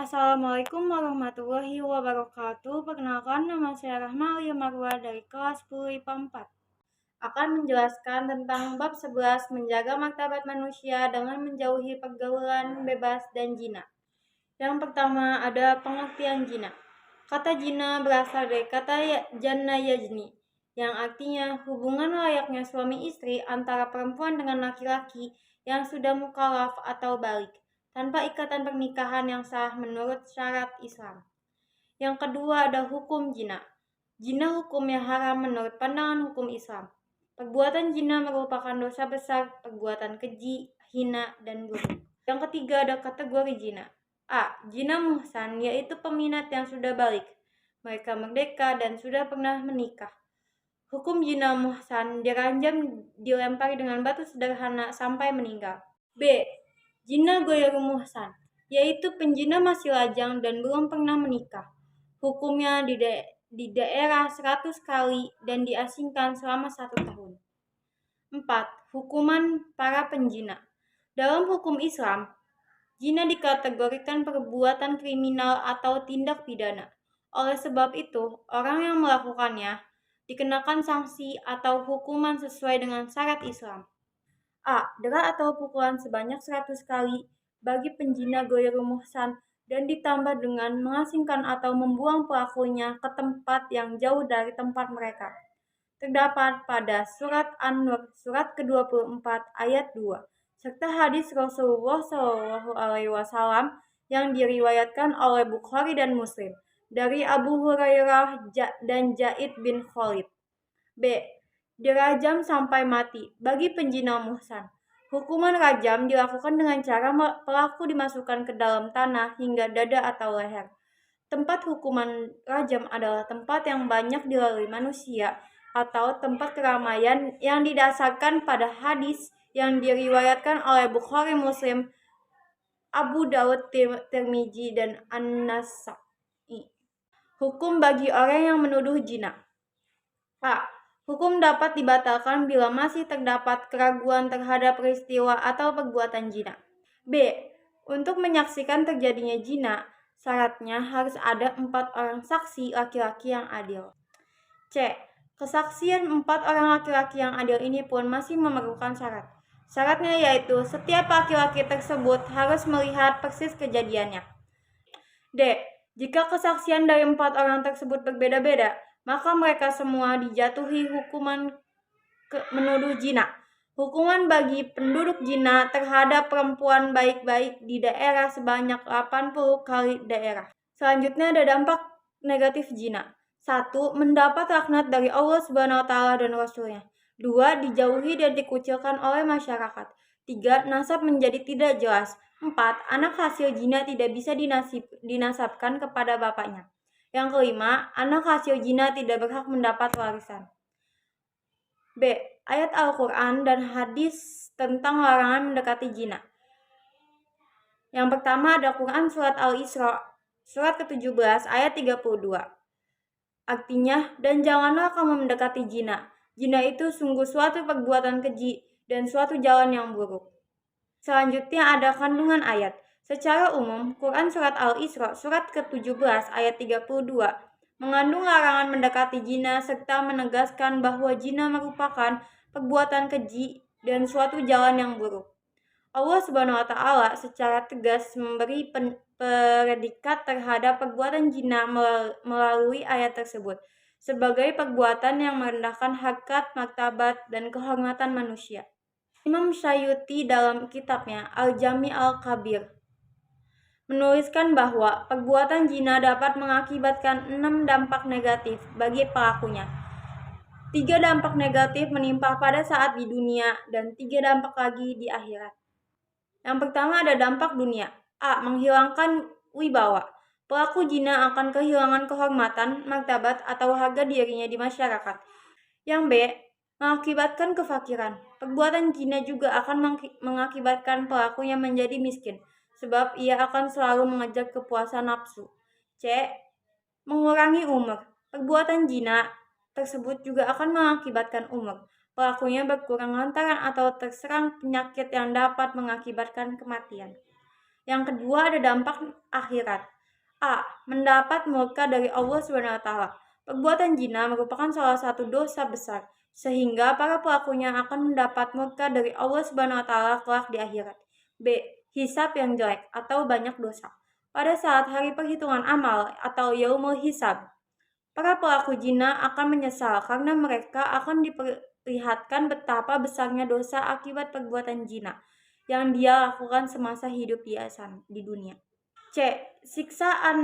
Assalamualaikum warahmatullahi wabarakatuh. Perkenalkan, nama saya Rahma Alia Marwa dari kelas 10 IPA 4. Akan menjelaskan tentang bab 11 menjaga martabat manusia dengan menjauhi pergaulan bebas dan jina. Yang pertama ada pengertian jina. Kata jina berasal dari kata janna yajni, yang artinya hubungan layaknya suami istri antara perempuan dengan laki-laki yang sudah mukallaf atau balik, tanpa ikatan pernikahan yang sah menurut syarat Islam. Yang kedua ada hukum jina. Jina hukumnya haram menurut pandangan hukum Islam. Perbuatan jina merupakan dosa besar, perbuatan keji, hina, dan buruk. Yang ketiga ada kategori jina. A. Jina muhsan, yaitu peminat yang sudah balik. Mereka merdeka dan sudah pernah menikah. Hukum jina muhsan diranjam dilempari dengan batu sederhana sampai meninggal. B. Jina goyru muhsan, yaitu penjina masih lajang dan belum pernah menikah. Hukumnya di daerah 100 kali dan diasingkan selama 1 tahun. 4. Hukuman para penjina. Dalam hukum Islam, jina dikategorikan perbuatan kriminal atau tindak pidana. Oleh sebab itu, orang yang melakukannya dikenakan sanksi atau hukuman sesuai dengan syarat Islam. A. Dera atau pukulan sebanyak 100 kali bagi penjina goyru muhsan dan ditambah dengan mengasingkan atau membuang pelakunya ke tempat yang jauh dari tempat mereka. Terdapat pada surat An-Nur surat ke-24 ayat 2 serta hadis Rasulullah SAW yang diriwayatkan oleh Bukhari dan Muslim dari Abu Hurairah dan Zaid bin Khalid. B. Dirajam sampai mati bagi penjina muhsan. Hukuman rajam dilakukan dengan cara pelaku dimasukkan ke dalam tanah hingga dada atau leher. Tempat hukuman rajam adalah tempat yang banyak dilalui manusia atau tempat keramaian yang didasarkan pada hadis yang diriwayatkan oleh Bukhari, Muslim, Abu Daud, Tirmizi, dan An-Nasa'i. Hukum bagi orang yang menuduh jina. A. Hukum dapat dibatalkan bila masih terdapat keraguan terhadap peristiwa atau perbuatan jina. B. Untuk menyaksikan terjadinya jina, syaratnya harus ada 4 orang saksi laki-laki yang adil. C. Kesaksian 4 orang laki-laki yang adil ini pun masih memerlukan syarat. Syaratnya yaitu setiap laki-laki tersebut harus melihat persis kejadiannya. D. Jika kesaksian dari 4 orang tersebut berbeda-beda, maka mereka semua dijatuhi hukuman menuduh jina. Hukuman bagi penduduk jina terhadap perempuan baik-baik di daerah sebanyak 80 kali daerah. Selanjutnya ada dampak negatif jina. 1. Mendapat laknat dari Allah SWT dan Rasulnya. 2. Dijauhi dan dikucilkan oleh masyarakat. 3. Nasab menjadi tidak jelas. 4. Anak hasil jina tidak bisa dinasabkan kepada bapaknya. Yang kelima, anak hasil jina tidak berhak mendapat warisan. B. Ayat Al-Quran dan hadis tentang larangan mendekati jina. Yang pertama ada Quran surat Al-Isra, surat ke-17 ayat 32. Artinya, dan janganlah kamu mendekati jina. Jina itu sungguh suatu perbuatan keji dan suatu jalan yang buruk. Selanjutnya ada kandungan ayat. Secara umum, Quran surat Al-Isra surat ke-17 ayat 32 mengandung larangan mendekati jina serta menegaskan bahwa jina merupakan perbuatan keji dan suatu jalan yang buruk. Allah SWT secara tegas memberi predikat terhadap perbuatan jina melalui ayat tersebut sebagai perbuatan yang merendahkan harkat, martabat, dan kehormatan manusia. Imam Syuuti dalam kitabnya Al-Jami Al-Kabir menuliskan bahwa perbuatan zina dapat mengakibatkan 6 dampak negatif bagi pelakunya. 3 dampak negatif menimpa pada saat di dunia dan 3 dampak lagi di akhirat. Yang pertama ada dampak dunia. A. Menghilangkan wibawa. Pelaku zina akan kehilangan kehormatan, martabat, atau harga dirinya di masyarakat. Yang B. Mengakibatkan kefakiran. Perbuatan zina juga akan mengakibatkan pelakunya menjadi miskin, sebab ia akan selalu mengejar kepuasan nafsu. C. Mengurangi umur. Perbuatan zina tersebut juga akan mengakibatkan umur. Pelakunya berkurang lantaran atau terserang penyakit yang dapat mengakibatkan kematian. Yang kedua ada dampak akhirat. A. Mendapat murka dari Allah SWT. Perbuatan zina merupakan salah satu dosa besar, sehingga para pelakunya akan mendapat murka dari Allah SWT kelak di akhirat. B. Hisab yang jelek atau banyak dosa. Pada saat hari perhitungan amal atau yaumul hisab, para pelaku zina akan menyesal karena mereka akan diperlihatkan betapa besarnya dosa akibat perbuatan zina yang dia lakukan semasa hidup di dunia. C. Siksaan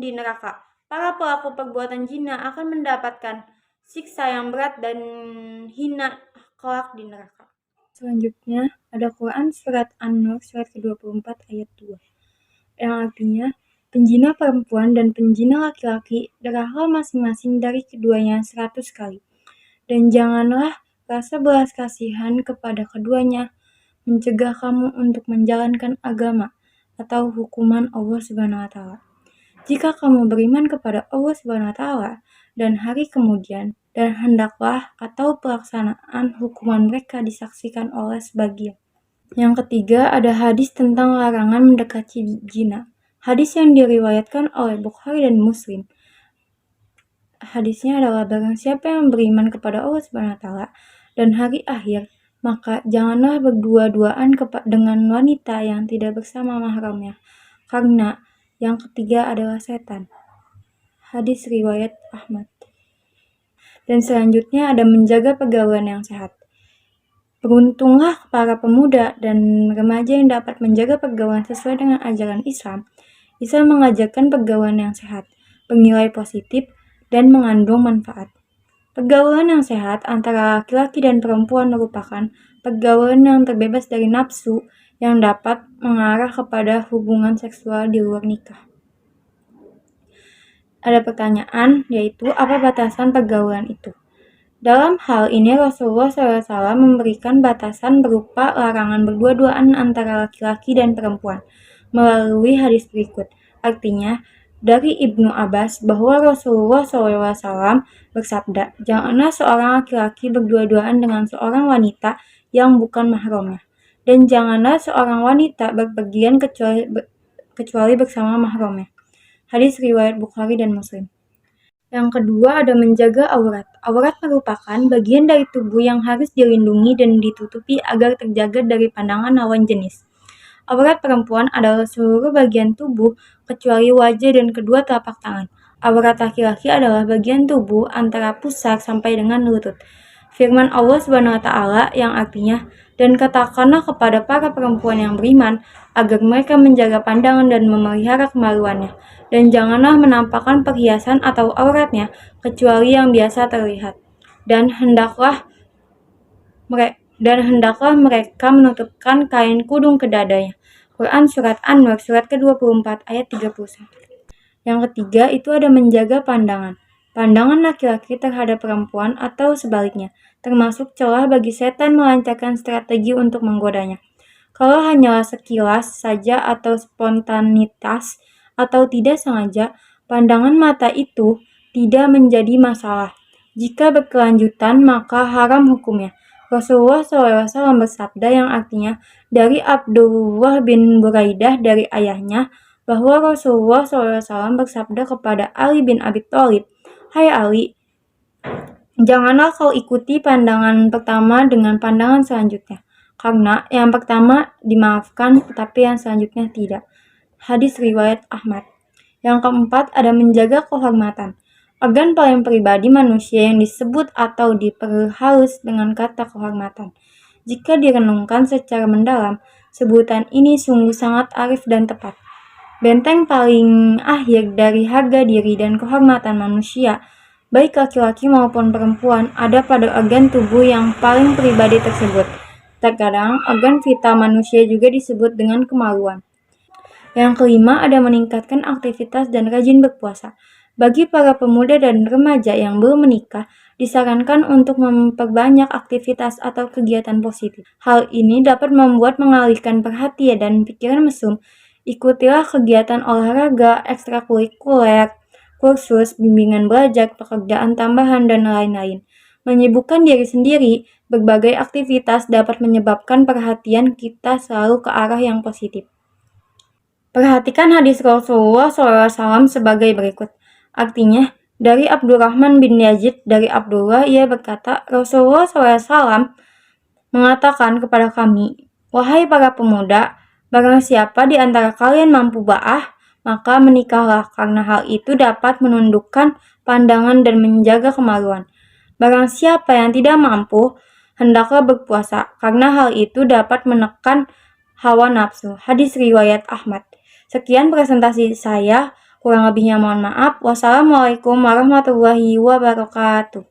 di neraka. Para pelaku perbuatan zina akan mendapatkan siksa yang berat dan hina kelak di neraka. Selanjutnya ada Quran surat An-Nur surat ke-24 ayat 2 yang artinya penjina perempuan dan penjina laki-laki derhal masing-masing dari keduanya 100 kali. Dan janganlah rasa belas kasihan kepada keduanya mencegah kamu untuk menjalankan agama atau hukuman Allah SWT. Jika kamu beriman kepada Allah SWT dan hari kemudian, dan hendaklah atau pelaksanaan hukuman mereka disaksikan oleh sebagian. Yang ketiga ada hadis tentang larangan mendekati zina. Hadis yang diriwayatkan oleh Bukhari dan Muslim. Hadisnya adalah barang siapa yang beriman kepada Allah SWT dan hari akhir, maka janganlah berdua-duaan dengan wanita yang tidak bersama mahramnya, karena yang ketiga adalah setan. Hadis riwayat Ahmad. Dan selanjutnya ada menjaga pergaulan yang sehat. Beruntunglah para pemuda dan remaja yang dapat menjaga pergaulan sesuai dengan ajaran Islam. Islam mengajarkan pergaulan yang sehat, bernilai positif, dan mengandung manfaat. Pergaulan yang sehat antara laki-laki dan perempuan merupakan pergaulan yang terbebas dari nafsu yang dapat mengarah kepada hubungan seksual di luar nikah. Ada pertanyaan, yaitu apa batasan pergaulan itu? Dalam hal ini Rasulullah SAW memberikan batasan berupa larangan berdua-duaan antara laki-laki dan perempuan melalui hadis berikut. Artinya, dari Ibnu Abbas bahwa Rasulullah SAW bersabda, janganlah seorang laki-laki berdua-duaan dengan seorang wanita yang bukan mahramnya, dan janganlah seorang wanita berpergian kecuali bersama mahramnya. Hadis riwayat Bukhari dan Muslim. Yang kedua ada menjaga aurat. Aurat merupakan bagian dari tubuh yang harus dilindungi dan ditutupi agar terjaga dari pandangan lawan jenis. Aurat perempuan adalah seluruh bagian tubuh kecuali wajah dan kedua telapak tangan. Aurat laki-laki adalah bagian tubuh antara pusar sampai dengan lutut. Firman Allah SWT yang artinya, dan katakanlah kepada para perempuan yang beriman agar mereka menjaga pandangan dan memelihara kemaluannya, dan janganlah menampakkan perhiasan atau auratnya kecuali yang biasa terlihat. Dan hendaklah mereka menutupkan kain kudung ke dadanya. Quran surat An-Nur surat ke-24 ayat 31. Yang ketiga itu ada menjaga pandangan. Pandangan laki-laki terhadap perempuan atau sebaliknya, termasuk celah bagi setan melancarkan strategi untuk menggodanya. Kalau hanyalah sekilas saja atau spontanitas atau tidak sengaja, pandangan mata itu tidak menjadi masalah. Jika berkelanjutan, maka haram hukumnya. Rasulullah SAW bersabda yang artinya dari Abdullah bin Buraidah dari ayahnya bahwa Rasulullah SAW bersabda kepada Ali bin Abi Thalib, "Hai Ali, janganlah kau ikuti pandangan pertama dengan pandangan selanjutnya, karena yang pertama dimaafkan tetapi yang selanjutnya tidak." Hadis riwayat Ahmad. Yang keempat ada menjaga kehormatan. Organ paling pribadi manusia yang disebut atau diperhalus dengan kata kehormatan. Jika direnungkan secara mendalam, sebutan ini sungguh sangat arif dan tepat. Benteng paling akhir dari harga diri dan kehormatan manusia, baik laki-laki maupun perempuan, ada pada organ tubuh yang paling pribadi tersebut. Terkadang, organ vital manusia juga disebut dengan kemaluan. Yang kelima ada meningkatkan aktivitas dan rajin berpuasa. Bagi para pemuda dan remaja yang belum menikah, disarankan untuk memperbanyak aktivitas atau kegiatan positif. Hal ini dapat membuat mengalihkan perhatian dan pikiran mesum. Ikutilah kegiatan olahraga, ekstrakurikuler, kursus, bimbingan belajar, pekerjaan tambahan, dan lain-lain. Menyibukkan diri sendiri, berbagai aktivitas dapat menyebabkan perhatian kita selalu ke arah yang positif. Perhatikan hadis Rasulullah SAW sebagai berikut. Artinya, dari Abdurrahman bin Yazid dari Abdullah, ia berkata, Rasulullah SAW mengatakan kepada kami, wahai para pemuda, barang siapa di antara kalian mampu ba'ah, maka menikahlah, karena hal itu dapat menundukkan pandangan dan menjaga kemaluan. Barang siapa yang tidak mampu, hendaklah berpuasa, karena hal itu dapat menekan hawa nafsu. Hadis riwayat Ahmad. Sekian presentasi saya, kurang lebihnya mohon maaf. Wassalamualaikum warahmatullahi wabarakatuh.